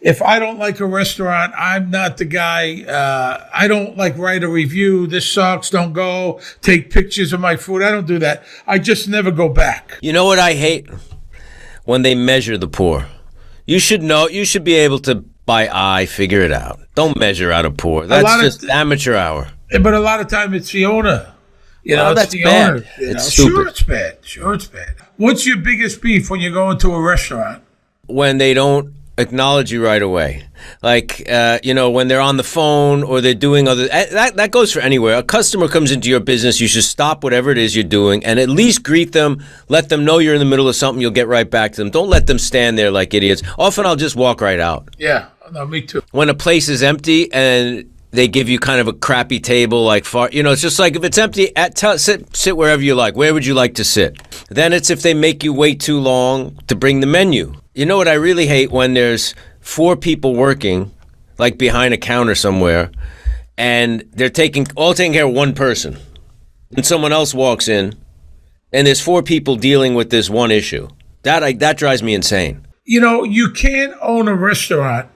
If I don't like a restaurant, I'm not the guy. I don't like write a review. This sucks. Don't go. Take pictures of my food. I don't do that. I just never go back. You know what I hate? When they measure the pour. You should know. You should be able to, by eye, figure it out. Don't measure out a pour. That's just amateur hour. But a lot of time it's the owner. That's the bad. owner. It's stupid. Sure, it's bad. What's your biggest beef when you go into a restaurant? When they don't acknowledge you right away, like when they're on the phone or they're doing other. That goes for anywhere. A customer comes into your business, you should stop whatever it is you're doing and at least greet them. Let them know you're in the middle of something. You'll get right back to them. Don't let them stand there like idiots. Often I'll just walk right out. Yeah, no, me too. When a place is empty and they give you kind of a crappy table, like far, it's just like if it's empty, sit wherever you like. Where would you like to sit? Then it's if they make you wait too long to bring the menu. You know what I really hate? When there's 4 people working, like behind a counter somewhere, and they're taking care of one person, and someone else walks in, and there's 4 people dealing with this one issue. That drives me insane. You can't own a restaurant,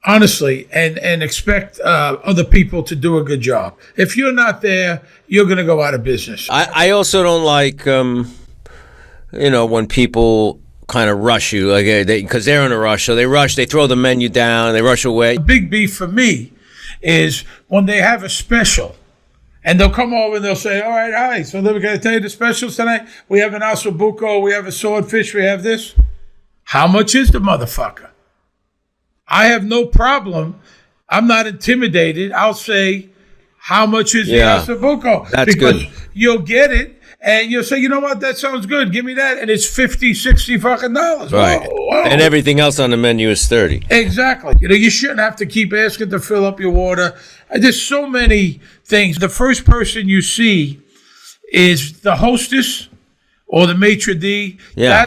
honestly, and expect other people to do a good job. If you're not there, you're going to go out of business. I also don't like, when people kind of rush you, like because they're in a rush. So they throw the menu down, they rush away. The big beef for me is when they have a special, and they'll come over and they'll say, all right, hi, so then we're going to tell you the specials tonight. We have an ossobuco, we have a swordfish, we have this. How much is the motherfucker? I have no problem. I'm not intimidated. I'll say, how much is the ossobuco? That's because good. You'll get it. And you'll say, you know what, that sounds good. Give me that. And it's $50, $60 fucking dollars. Right. Whoa. And everything else on the menu is $30. Exactly. You shouldn't have to keep asking to fill up your water. There's so many things. The first person you see is the hostess or the maitre d'. Yeah.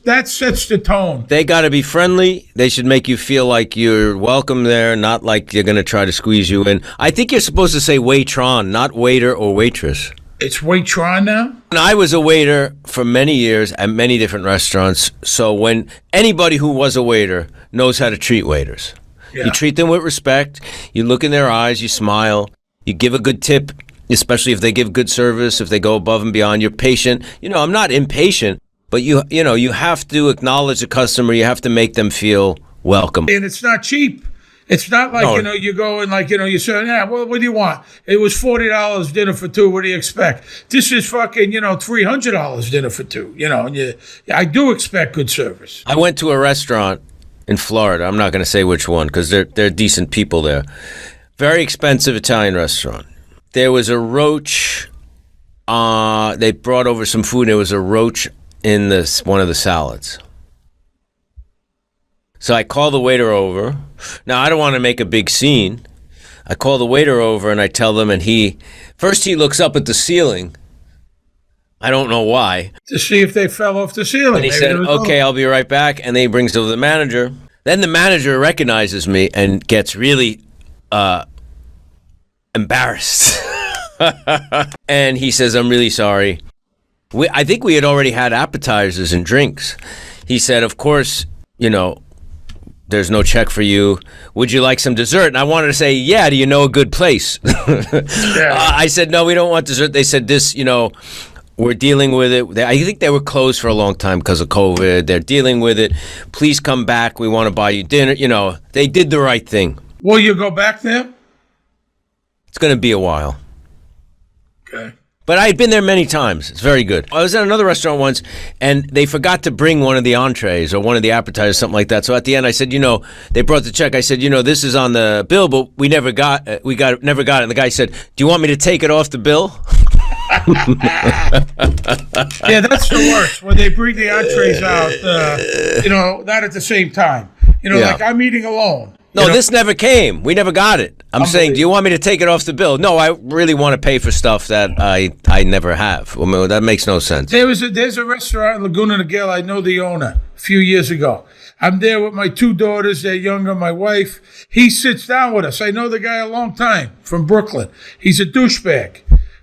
That sets the tone. They got to be friendly. They should make you feel like you're welcome there, not like you're going to try to squeeze you in. I think you're supposed to say waitron, not waiter or waitress. It's waitron now? And I was a waiter for many years at many different restaurants. So when anybody who was a waiter knows how to treat waiters. Yeah. You treat them with respect. You look in their eyes. You smile. You give a good tip, especially if they give good service, if they go above and beyond. You're patient. I'm not impatient, but you have to acknowledge the customer. You have to make them feel welcome. And it's not cheap. It's not like, you go and you say, well, what do you want? It was $40 dinner for 2. What do you expect? This is fucking, $300 dinner for 2, and I do expect good service. I went to a restaurant in Florida. I'm not going to say which one because they're decent people there. Very expensive Italian restaurant. There was a roach. They brought over some food. There was a roach in one of the salads. So I call the waiter over. Now, I don't want to make a big scene. I call the waiter over and I tell them, and he looks up at the ceiling. I don't know why. To see if they fell off the ceiling. And he said, okay, I'll be right back. And then he brings over the manager. Then the manager recognizes me and gets really embarrassed. And he says, I'm really sorry. I think we had already had appetizers and drinks. He said, of course, there's no check for you. Would you like some dessert? And I wanted to say, yeah, do you know a good place? I said, no, we don't want dessert. They said this, we're dealing with it. I think they were closed for a long time because of COVID. They're dealing with it. Please come back. We want to buy you dinner. They did the right thing. Will you go back there? It's going to be a while. Okay. But I had been there many times. It's very good. I was at another restaurant once, and they forgot to bring one of the entrees or one of the appetizers, something like that. So at the end, I said, they brought the check. I said, this is on the bill, but we never got it. And the guy said, do you want me to take it off the bill? Yeah, that's the worst when they bring the entrees out. Not at the same time. Like I'm eating alone. No, this never came. We never got it. I'm saying, do you want me to take it off the bill? No, I really want to pay for stuff that I never have. Well, that makes no sense. There's a restaurant in Laguna Niguel. I know the owner a few years ago. I'm there with my 2 daughters. They're younger, my wife. He sits down with us. I know the guy a long time from Brooklyn. He's a douchebag.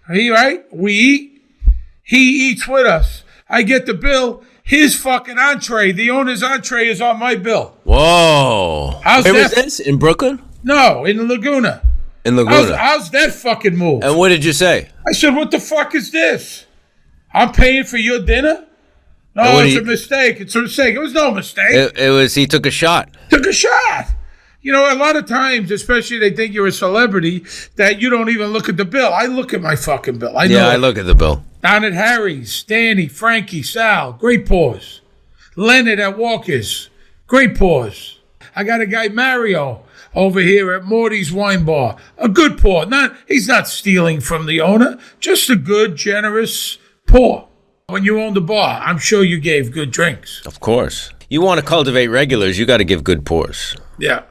We eat. He eats with us. I get the bill. His fucking entree, the owner's entree, is on my bill. Whoa. How's Where was that? this? In Brooklyn? No, in Laguna. In Laguna. How's that fucking move? And what did you say? I said, what the fuck is this? I'm paying for your dinner? No, it's a mistake. It's a mistake. It was no mistake. It was, he took a shot. Took a shot. You know, a lot of times, especially they think you're a celebrity, that you don't even look at the bill. I look at my fucking bill. I look at the bill. Down at Harry's, Danny, Frankie, Sal, great pause. Leonard at Walker's, great pause. I got a guy, Mario, over here at Morty's Wine Bar. A good pour. He's not stealing from the owner, just a good, generous pour. When you owned the bar, I'm sure you gave good drinks. Of course. You want to cultivate regulars, you got to give good pours. Yeah.